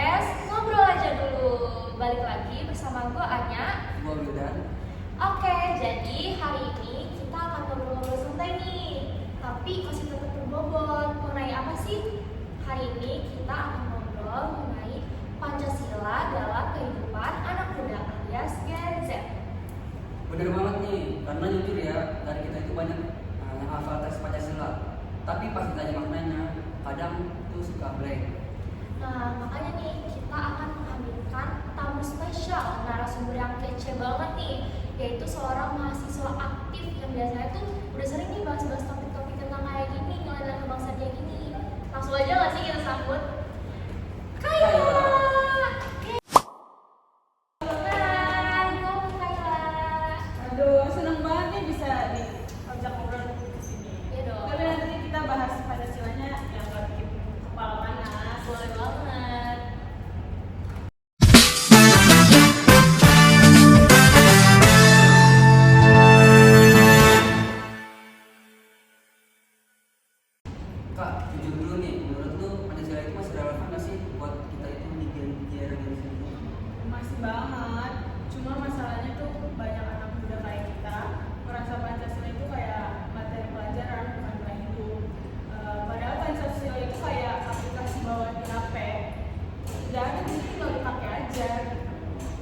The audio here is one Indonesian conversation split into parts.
podcast ngobrol aja dulu. Balik lagi bersama gue Anya. Gua Wildan. Oke, jadi hari ini kita akan ngobrol-ngobrol santai nih. Tapi masih tetap berbobot. Mengenai apa sih? Hari ini kita akan ngobrol mengenai Pancasila dalam kehidupan anak muda alias Gen Z. Bener banget nih, karena jujur ya, dari kita itu banyak yang hafal teks Pancasila. Tapi pas ditanya maknanya, kadang tuh suka blank. Nah, makanya nih kita akan menghadirkan tamu spesial, narasumber yang kece banget nih, yaitu seorang mahasiswa aktif yang biasanya tuh udah sering nih bahas-bahas topik-topik tentang kayak gini, nilai kebangsaan kayak gini. Langsung aja gak sih kita sambut Kayla. Aduh, seneng banget nih bisa diajak ngobrol di sini. Iya dong. Tapi nanti kita bahas Pancasilanya yang gak bikin kepala panas. Boleh banget. Kak, jujur dulu nih, menurut lu Pancasila itu masih relevan gak sih buat kita itu di era Gen Z ini? Masih banget. Cuma masalahnya tuh banyak anak muda kayak kita merasa Pancasila itu kayak materi pelajaran bukan nilai hidup. Padahal Pancasila itu kayak aplikasi bawaan di HP. Dan itu tinggal dipakai aja.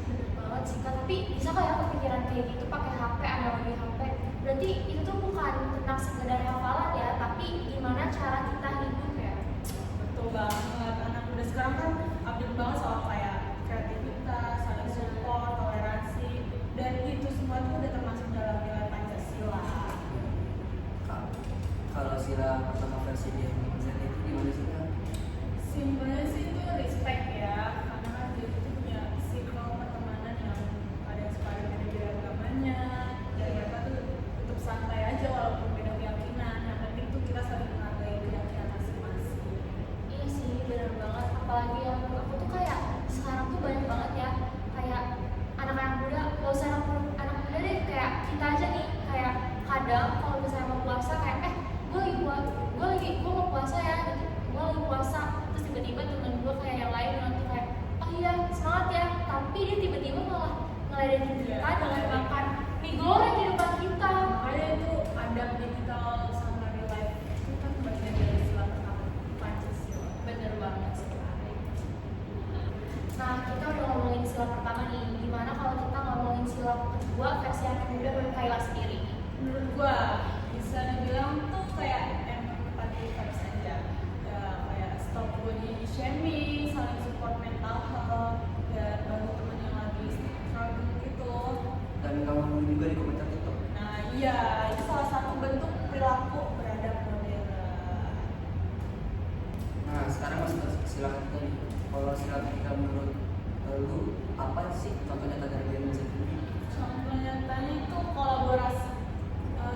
Bener banget sih Kak, tapi bisa kok ya kepikiran kayak gitu pakai HP, analogi HP. Berarti itu tuh bukan tentang sekedar hafalan ya, tapi gimana cara kita hidup ya. Betul banget, anak muda sekarang kan update banget soal kayak kreativitas, saling support, toleransi, dan itu semua tuh udah termasuk dalam nilai Pancasila. Kak, kalau sila pertama versi Gen Z itu gimana sih Kak? Simpelnya sih itu respect ya, karena kan dia itu punya circle pertemanan yang ada yang suka beda-beda agamanya, dan mereka tuh tetap santai aja walaupun beda keyakinan. Yang penting tuh kita saling menghargai keyakinan masing-masing. Iya sih, bener banget. Apalagi yang aku tuh kayak sekarang tuh banyak banget ya, kayak anak-anak muda, gak usah anak muda deh, kayak kita aja nih, kayak kadang kalau misalnya mau puasa kayak gue mau puasa ya, gitu. Gue lagi puasa, terus tiba-tiba temen gue kayak yang lain bilang tuh kayak, oh iya semangat ya, tapi dia tiba-tiba malah ngeledekin kita dengan makan mie goreng di depan kita. Makanya itu adab digital sama real life itu kan bagian dari sila pertama Pancasila. Bener banget sekali. Nah, kita udah ngomongin sila pertama nih. Gimana kalau kita ngomongin sila kedua versi anak muda dari Kayla sendiri? Menurut gua bisa dibilang tuh kayak emang empati vibes aja. Ya kayak stop body shaming, saling support mental health, dan bantu teman yang lagi struggling gitu. Dan kamu juga di komentar TikTok. Nah iya, itu salah satu bentuk perilaku beradab modern. Nah, sekarang masuk ke sila ketiga nih. Kalau sila ketiga menurut lu apa sih contohnya dari Gen Z ini? Contoh nyatanya itu kolaborasi.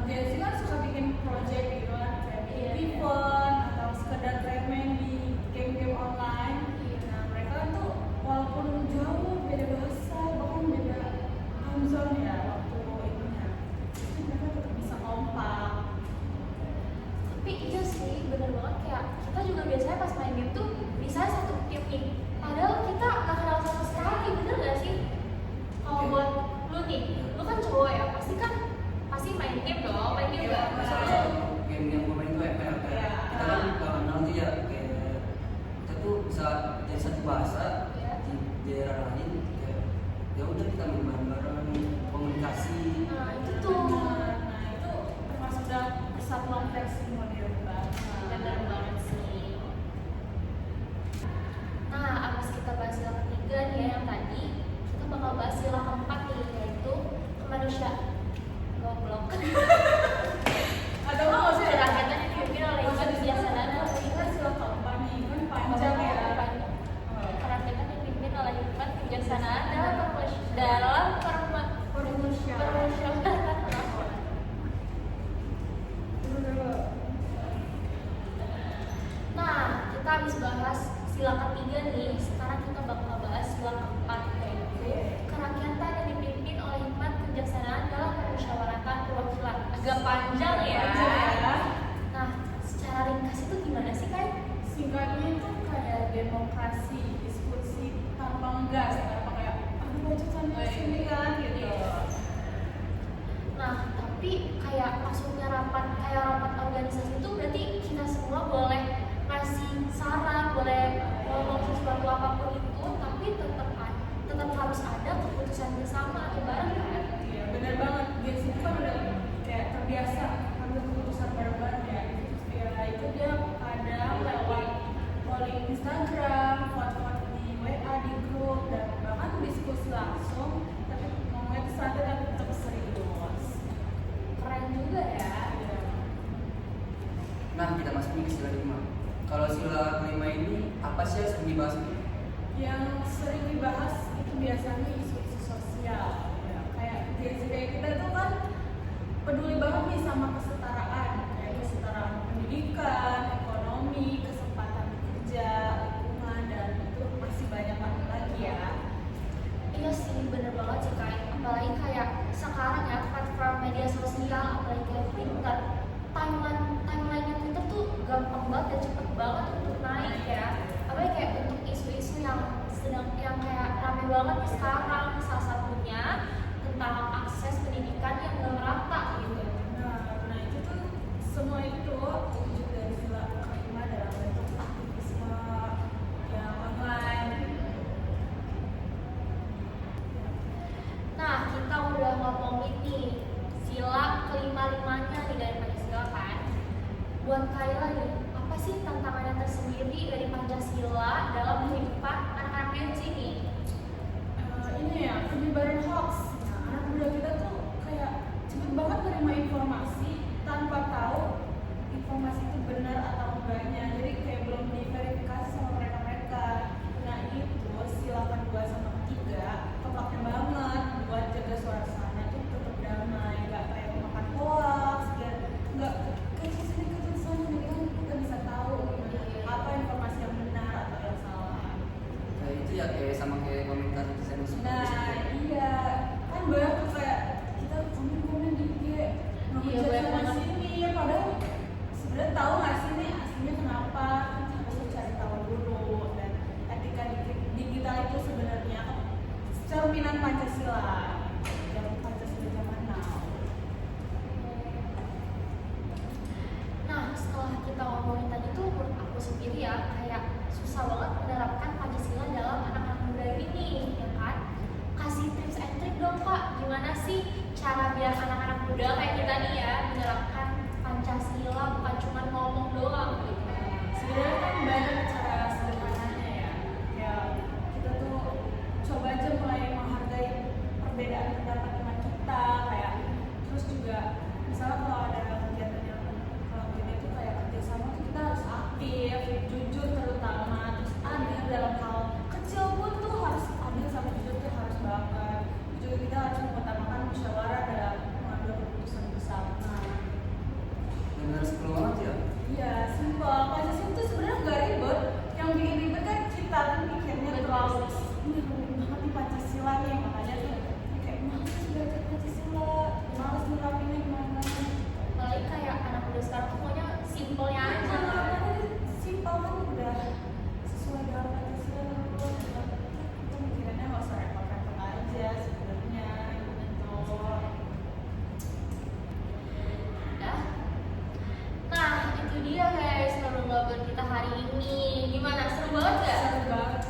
Gen Z kan suka bikin project gitu kan, kayak bikin event atau sekedar treatment di game-game online. Nah mereka tuh walaupun jauh beda bahasa, bahkan beda time zone ya waktu itunya, tapi mereka tetap bisa kompak. Tapi iya sih, bener banget, kayak kita juga biasanya pas main game tuh bisa satu tim nih, padahal kita gak kenal sama sekali, bener gak sih? Kalau Oke. buat lu nih, lu kan cowok ya, pasti main game dong, main game Iya, gak? bener. Game yang gue main tuh ML kayak Iya. kita kan gak kenal tuh ya, kayak kita tuh bisa jadi satu bahasa Iya. di daerah lain, kayak ya udah kita main bareng-bareng, komunikasi. Nah itu tuh, Nah itu termasuk dalam persatuan versi modern banget. bener banget sih. Nah, abis kita bahas sila ketiga nih ya, yang tadi kita bakal bahas sila keempat nih, yaitu kemanusiaan. Goblok. Atau nggak usah ya? Kerakyatan yang dipimpin oleh Insan Bijaksanana. Ini kan sila keempat nih, kan panjang ya. Kerakyatan yang dipimpin oleh hikmat kebijaksanaan dalam permusyawaratan rakyat. Nah, kita habis bahas sila ketiga nih, sekarang kita bakal bahas sila keempat, yaitu kerakyatan yang dipimpin oleh hikmat kebijaksanaan dalam permusyawaratan perwakilan. Agak panjang ya. Panjang ya. Nah, secara ringkas itu gimana sih, Kak? Singkatnya itu kayak demokrasi, diskusi tanpa ngegas, tanpa kayak aduh bacotannya sini kan gitu. Nah, tapi kayak maksudnya rapat organisasi itu berarti kita semua boleh ngasih saran, boleh ngomong sesuatu apapun itu, tapi tetap harus ada keputusan bersama, ibarat kan? Iya benar banget, Gens itu kan udah kayak terbiasa ambil keputusan bareng-bareng ya. Ya itu dia kadang lewat polling Instagram, vote-vote di WA di grup, dan bahkan diskusi langsung, tapi ngomongnya itu santai dan tetap serius. Keren juga ya. Iya. Nah, kita masuk nih ke sila 5. Kalau sila kelima ini apa sih yang sering dibahas nih? Yang sering dibahas itu biasanya isu-isu sosial ya. Kayak kayak kita tuh kan peduli banget nih sama kesetaraan, kayak kesetaraan pendidikan, ekonomi, kesempatan kerja, lingkungan, dan itu masih banyak banget lagi ya. Iya sih, bener banget sih Kak. Apalagi kayak sekarang ya, platform media sosial, apalagi kayak Twitter, timeline-nya Twitter tuh gampang banget dan cepet banget untuk naik ya. Apalagi kayak untuk isu-isu yang kayak rame banget nih sekarang, salah satunya tentang akses pendidikan yang belum rata gitu. Nah itu tuh semua itu wujud dari sila kelima dalam bentuk aktivisme yang online. Nah, kita udah ngomongin nih sila kelima-limanya nih dari Pancasila kan. Buat Kayla nih, apa sih tantangannya tersendiri dari Pancasila dalam kehidupan anak-anak Gen Z ini? Ini ya penyebaran hoax. Nah, anak muda kita tuh kayak cepet banget menerima informasi tanpa tahu informasi itu benar atau enggaknya. Jadi kayak belum diverifikasi sama mereka. Nah itu sila kedua sama ketiga kepake banget buat jaga suasana tuh tetap damai, nggak kayak makan hoax, nggak kayak sini keputusan jadi kan kita bisa tahu apa informasi yang benar atau yang salah. Kayak itu ya kayak sama kayak komentar netizen Nah iya, kan banyak tuh kayak kita komen di IG Iya, banyak banget. sini ya, padahal sebenarnya tahu nggak sih nih aslinya kenapa, kan harus cari tahu dulu. Dan etika digital itu sebenarnya cerminan Pancasila, yang Pancasila zaman now. Nah, setelah kita ngomongin tadi tuh, menurut aku sendiri ya, kayak susah banget menerapkan Pancasila dalam anak-anak muda ini, ya kan? Kasih tips and trick dong Kak, gimana sih cara biar anak-anak muda kayak kita nih ya menerapkan Pancasila bukan cuma ngomong doang gitu. Sebenarnya kan banyak cara sederhananya ya. Ya kita tuh coba aja mulai menghargai perbedaan pendapat teman kita, kayak terus juga misalnya kalau ada kegiatan yang kalau kita itu kayak kerjasama tuh kita harus aktif, jujur terutama, terus adil dalam hal kecil pun tuh harus adil sama jujur tuh harus banget. Juga kita harus mengutamakan musyawarah dalam mengambil keputusan bersama. benar 10 banget ya. Iya, simpel. Pancasila itu sebenarnya nggak ribet. Yang bikin ribet kan kita tuh mikirnya terlalu ini rumit banget nih Pancasila nih, makanya tuh kayak males belajar Pancasila, males nerapinnya gimana. Apalagi kayak anak muda sekarang tuh maunya simpelnya aja. Simpel kan udah sesuai dengan Pancasila dulu. Kita mikirannya nggak usah repot-repot aja sebenarnya gitu. Ya. Nah, itu dia guys ngobrol-ngobrol kita hari ini. Gimana? Seru banget gak? Seru banget.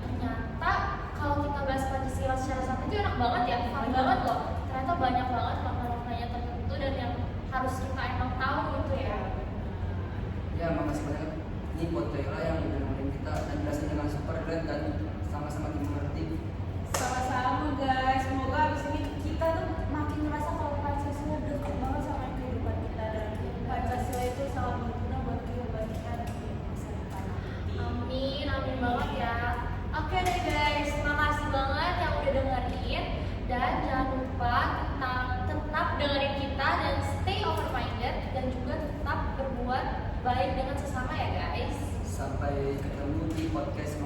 Ternyata kalau kita bahas Pancasila secara santai itu enak banget ya, fun banget loh. Ternyata banyak banget makna-maknanya tertentu dan yang harus kita emang tahu gitu ya. Ya, makasih banyak nih buat Kayla yang udah nemenin kita dan jelasin dengan super keren dan sama-sama dimengerti. Sama-sama guys, semoga abis ini kita tuh makin ngerasa kalau Pancasila dekat banget sama kehidupan kita, dan Pancasila itu sangat berguna buat kehidupan kita di masa depan nanti. Amin, amin banget ya. Oke deh guys, makasih banget yang udah dengerin. Dan jangan lupa tetap dengerin kita dan stay open minded dan juga tetap berbuat baik dengan sesama ya guys. Sampai ketemu di podcast